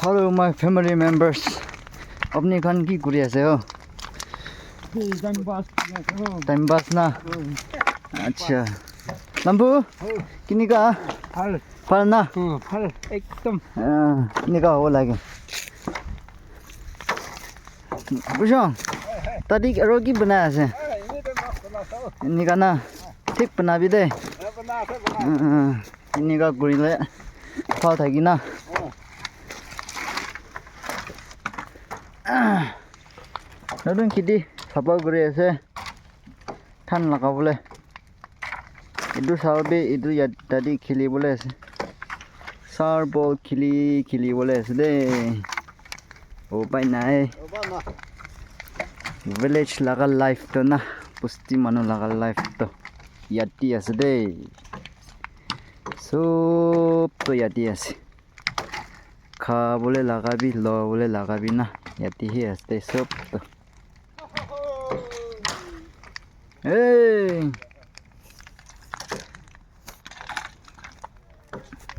Hello my family members. अपनी खान की कुरिया से हो? टाइम पास ना? अच्छा. लंबू? किन्नी का? फल ना? फल एकदम. किन्नी का हो लागे? बुझो? तड़ी रोगी बनाया से? किन्नी का ना? ठीक बना भी दे? किन्नी का कुरिले? फल था कि ना? नदुन किदी साबा गुरे আছে ঠান লাগাবলে ইদু সালবে ইদু ইয়াদি খেলিবলে আছে সার বল খেলিবলে আছে দে ও পাই নাই ভিলেজ লাগা লাইফ তো না পুষ্টি মানু লাগা লাইফ তো ইয়াদি আছে দে সব তো ইয়াদি আছে খাবলে লাগাবি লবলে লাগাবি না ইয়াদি হি আছে সব তো Hey!